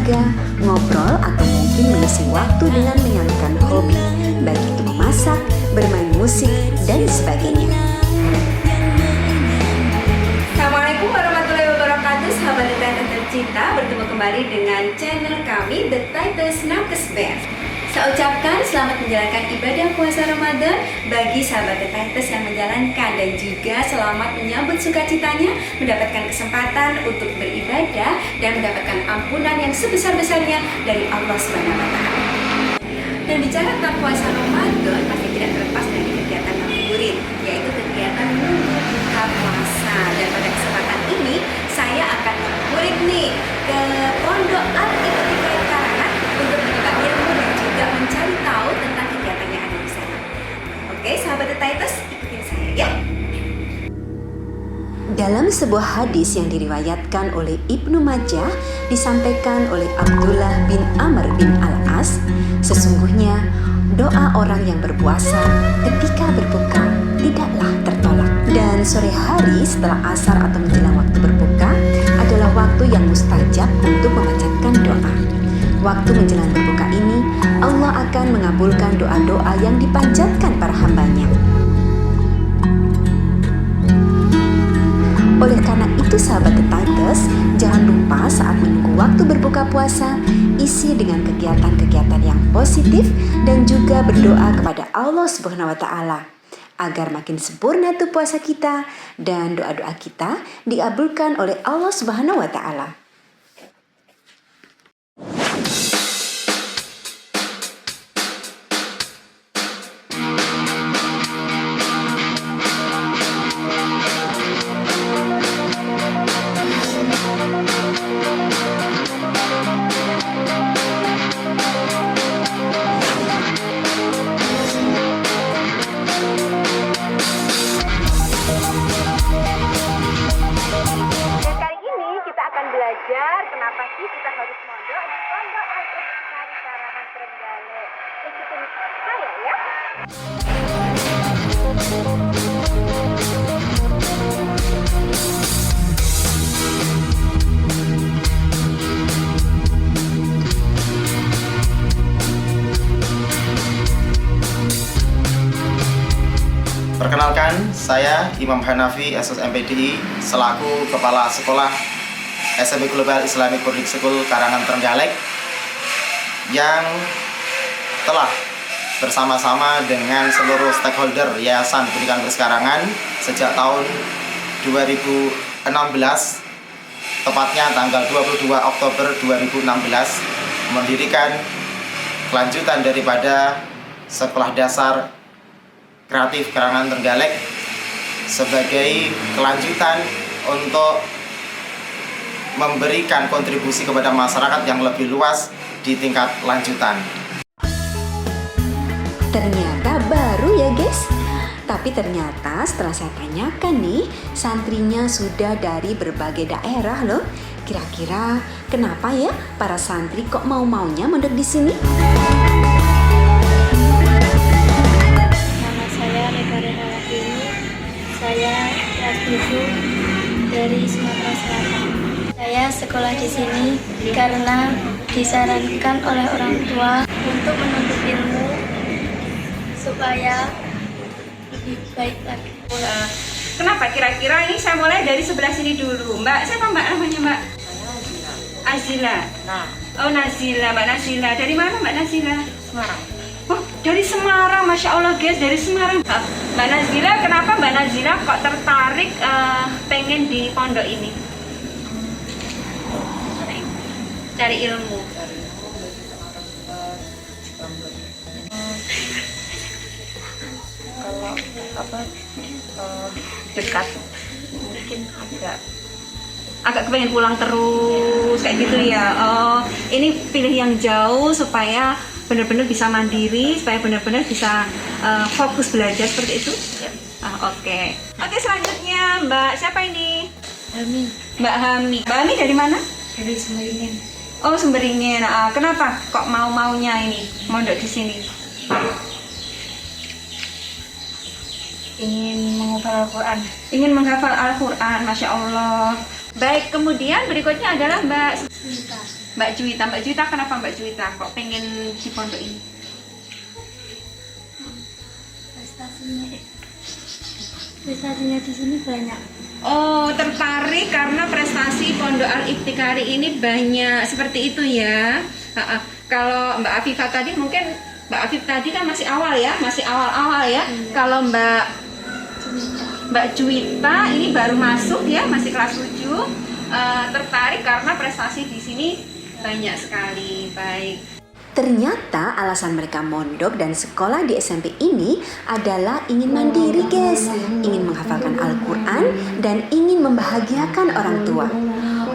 olahraga, ngobrol, atau mungkin mengisi waktu dengan menyalurkan hobi, baik itu memasak, bermain musik, dan sebagainya. Assalamualaikum warahmatullahi wabarakatuh, sahabat The Titers tercinta. Bertemu kembali dengan channel kami The Titers Nakes Band. Saya ucapkan selamat menjalankan ibadah puasa Ramadan bagi sahabat The Titers yang menjalankan, dan juga selamat menyambut sukacitanya mendapatkan kesempatan untuk beribadah dan mendapatkan ampunan yang sebesar-besarnya dari Allah Subhanahu wa Ta'ala. Dan bicara tentang puasa Ramadan, pasti tidak terlepas dari kegiatan ngabuburit, yaitu kegiatan menunggu buka puasa. Dan pada kesempatan ini saya akan ngabuburit nih ke Pondok Al-Ikhtikaf Karangan untuk menimba ilmu dan juga mencari tahu tentang kegiatan yang ada di sana. Oke, sahabat The Titers, ikutin saya ya. Dalam sebuah hadis yang diriwayatkan oleh Ibnu Majah, disampaikan oleh Abdullah bin Amr bin Al-As, sesungguhnya doa orang yang berpuasa ketika berbuka tidaklah tertolak. Dan sore hari setelah asar atau menjelang waktu berbuka adalah waktu yang mustajab untuk memanjatkan doa. Waktu menjelang berbuka ini, Allah akan mengabulkan doa-doa yang dipanjatkan para hambanya. Oleh karena itu sahabat The Titers, jangan lupa saat menunggu waktu berbuka puasa, isi dengan kegiatan-kegiatan yang positif dan juga berdoa kepada Allah Subhanahu wa Ta'ala agar makin sempurna tuh puasa kita dan doa-doa kita dikabulkan oleh Allah Subhanahu wa Ta'ala. Belajar kenapa sih kita harus mondok di Pondok Al-Ikhtikaf Karangan Trenggalek. Ikutin saya ya. Perkenalkan, saya Imam Hanafi, SSMPDI, selaku Kepala Sekolah SMP Global Islamic Boarding School Karangan Trenggalek, yang telah bersama-sama dengan seluruh stakeholder Yayasan Pendidikan Karangan sejak tahun 2016, tepatnya tanggal 22 Oktober 2016, mendirikan kelanjutan daripada Sekolah Dasar Kreatif Karangan Trenggalek sebagai kelanjutan untuk memberikan kontribusi kepada masyarakat yang lebih luas di tingkat lanjutan. Ternyata baru ya guys. Tapi ternyata setelah saya tanyakan nih, santrinya sudah dari berbagai daerah loh. Kira-kira kenapa ya para santri kok mau-maunya mondok di sini? Nama saya Rega Renawati. Saya kelas 7 dari Sumatera Selatan. Saya sekolah di sini karena disarankan oleh orang tua untuk menuntut ilmu supaya lebih baik lagi. Kenapa kira-kira ini? Saya mulai dari sebelah sini dulu. Mbak, siapa mbak namanya mbak? Azila. Oh Nazila, Mbak Nazila. Dari mana Mbak Nazila? Semarang. Oh, dari Semarang, Masya Allah guys, dari Semarang. Mbak Nazila, kenapa Mbak Nazila kok tertarik pengen di pondok ini? Cari ilmu. Kalau dekat mungkin agak kepengen pulang terus kayak gitu ya. Oh, ini pilih yang jauh supaya benar-benar bisa mandiri, supaya benar-benar bisa fokus belajar seperti itu. ya. Oke, selanjutnya Mbak siapa ini? Hami Mbak Hami. Mbak Hami dari mana? dari Semarang. Oh, Semberingin. Kenapa kok mau-maunya ini mondok di sini? Ingin menghafal Al-Quran. Ingin menghafal Al-Quran, Masya Allah. Baik, kemudian berikutnya adalah Mbak Mbak Juwita. Mbak Juwita, kenapa Mbak Juwita kok pengen di pondok ini? Prestasinya di sini banyak. Oh, tertarik karena prestasi Pondok Al-Ibtiqari ini banyak seperti itu ya. Kalau Mbak Afifah tadi mungkin Mbak Afif tadi kan masih awal ya, masih awal-awal ya. Kalau Mbak Juwita ini baru masuk ya, masih kelas 7. Tertarik karena prestasi di sini banyak sekali. Baik. Ternyata alasan mereka mondok dan sekolah di SMP ini adalah ingin mandiri guys, ingin menghafalkan Al-Quran dan ingin membahagiakan orang tua.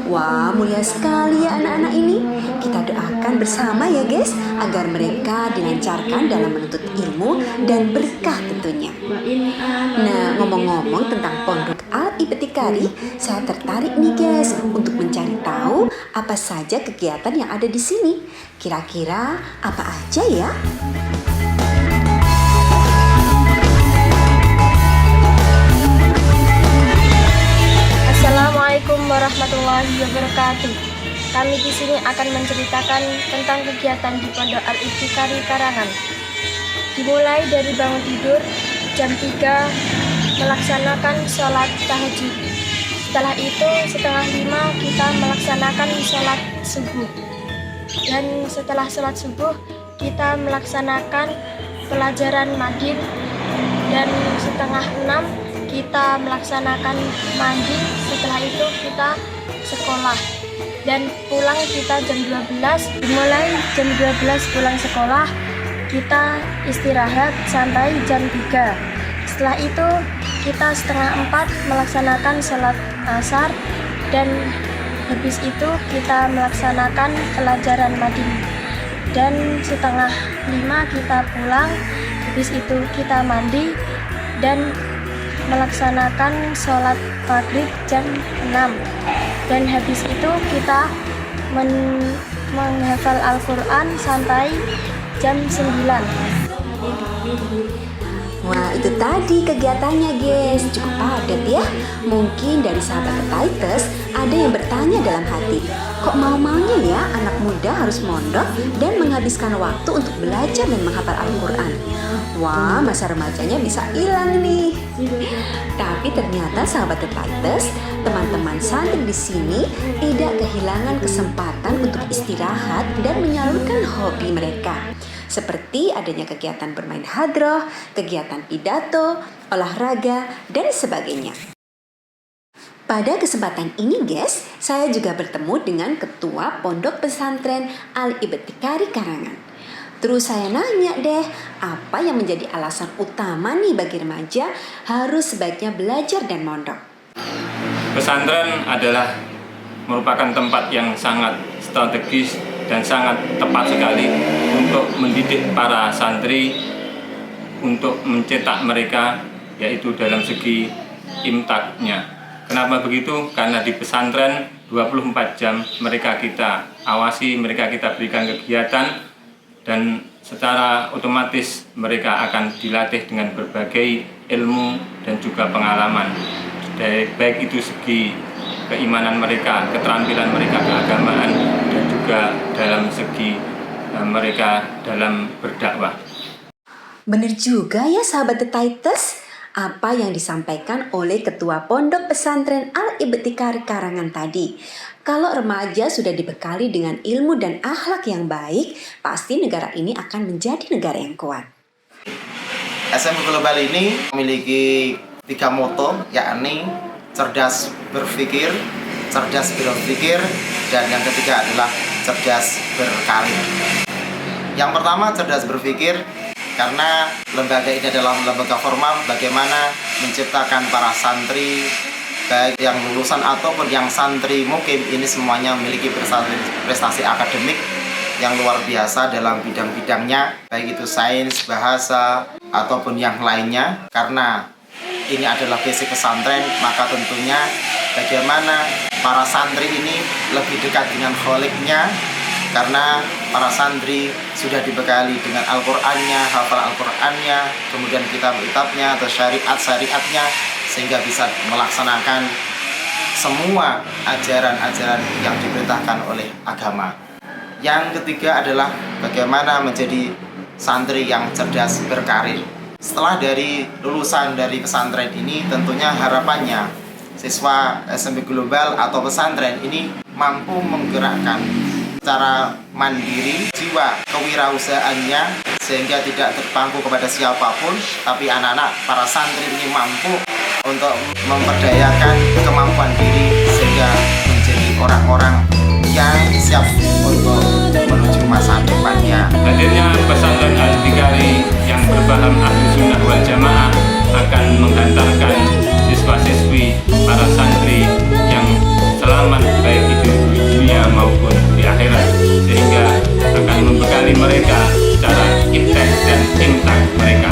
Wah, mulia sekali ya anak-anak ini. Kita doakan bersama ya guys, agar mereka dilancarkan dalam menuntut ilmu dan berkah tentunya. Nah, ngomong-ngomong tentang Pondok Al-Ibtiqari, saya tertarik nih guys untuk mencari tahu apa saja kegiatan yang ada di sini. Kira-kira apa aja ya? Assalamualaikum warahmatullahi wabarakatuh. Kami di sini akan menceritakan tentang kegiatan di Pondok Al-Ibtiqari Karangan. Dimulai dari bangun tidur jam 3 melaksanakan sholat tahajud. Setelah itu setengah 5 kita melaksanakan sholat subuh. Dan setelah sholat subuh kita melaksanakan pelajaran madin. Dan setengah 6 kita melaksanakan mandi. Setelah itu kita sekolah dan pulang kita jam 12. Dimulai jam 12 pulang sekolah, kita istirahat sampai jam 3. Setelah itu kita setengah 4 melaksanakan sholat asar dan habis itu kita melaksanakan pelajaran madin. Dan setengah 5 kita pulang, habis itu kita mandi dan melaksanakan sholat maghrib jam 6. Dan habis itu kita menghafal Al-Quran sampai jam 9. Wah, itu tadi kegiatannya guys, cukup padat ya. Mungkin dari sahabat The Titers ada yang bertanya dalam hati, kok mau-maunya ya anak muda harus mondok dan menghabiskan waktu untuk belajar dan menghafal Al-Quran. Wah, masa remajanya bisa hilang nih. Tapi ternyata sahabat The Titers, teman-teman santri di sini tidak kehilangan kesempatan untuk istirahat dan menyalurkan hobi mereka. Seperti adanya kegiatan bermain hadroh, kegiatan pidato, olahraga, dan sebagainya. Pada kesempatan ini guys, saya juga bertemu dengan Ketua Pondok Pesantren Al-Ibtiqari Karangan. Terus saya nanya deh, apa yang menjadi alasan utama nih bagi remaja harus sebaiknya belajar dan mondok? Pesantren adalah merupakan tempat yang sangat strategis dan sangat tepat sekali untuk mendidik para santri, untuk mencetak mereka, yaitu dalam segi imtaknya. Kenapa begitu? Karena di pesantren 24 jam mereka kita awasi, mereka kita berikan kegiatan, dan secara otomatis mereka akan dilatih dengan berbagai ilmu dan juga pengalaman. Baik itu segi keimanan mereka, keterampilan mereka keagamaan, dan juga dalam segi mereka dalam berdakwah. Bener juga ya sahabat The Titers, apa yang disampaikan oleh Ketua Pondok Pesantren Al-Ibtiqari Karangan tadi. Kalau remaja sudah dibekali dengan ilmu dan akhlak yang baik, pasti negara ini akan menjadi negara yang kuat. SMP Global ini memiliki 3 moto, yakni cerdas berpikir, cerdas berpikir, dan yang ketiga adalah cerdas berkarir. Yang pertama, cerdas berpikir, karena lembaga ini adalah lembaga formal bagaimana menciptakan para santri, baik yang lulusan ataupun yang santri mukim, ini semuanya memiliki prestasi akademik yang luar biasa dalam bidang-bidangnya, baik itu sains, bahasa, ataupun yang lainnya. Karena ini adalah basic pesantren, maka tentunya bagaimana para santri ini lebih dekat dengan kholiknya, karena para santri sudah dibekali dengan Al-Qur'annya, hafal Al-Qur'annya, kemudian kitab-kitabnya atau syariat-syariatnya, sehingga bisa melaksanakan semua ajaran-ajaran yang diperintahkan oleh agama. Yang ketiga adalah bagaimana menjadi santri yang cerdas berkarir. Setelah dari lulusan dari pesantren ini, tentunya harapannya siswa SMP Global atau pesantren ini mampu menggerakkan secara mandiri jiwa kewirausahaannya sehingga tidak terpaku kepada siapapun, tapi anak-anak para santri ini mampu untuk memperdayakan kemampuan diri sehingga menjadi orang-orang yang siap untuk menuju masa depannya. Hadirnya pesantren Al-Bikari yang berpaham ahli sunnah wal jamaah akan menghantarkan siswa-siswi para santri yang selamat baik itu di dunia maupun di akhirat, sehingga akan membekali mereka secara iptek dan imtak mereka.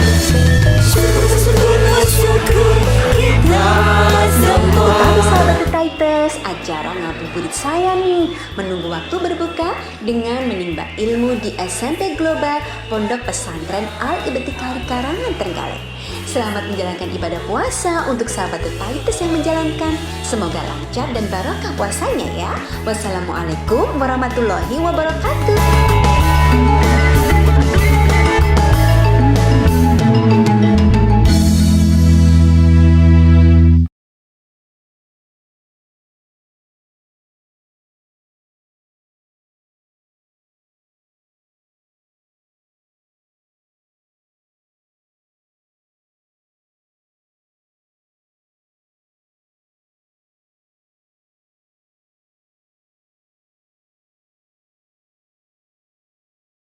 Kami sahabat The Titers, acara ngabuburit saya nih menunggu waktu berbuka dengan menimba ilmu di SMP Global Pondok Pesantren Al-Ibtiqari Karangan Trenggalek. Selamat menjalankan ibadah puasa untuk sahabat The Titers yang menjalankan. Semoga lancar dan barokah puasanya ya. Wassalamualaikum warahmatullahi wabarakatuh.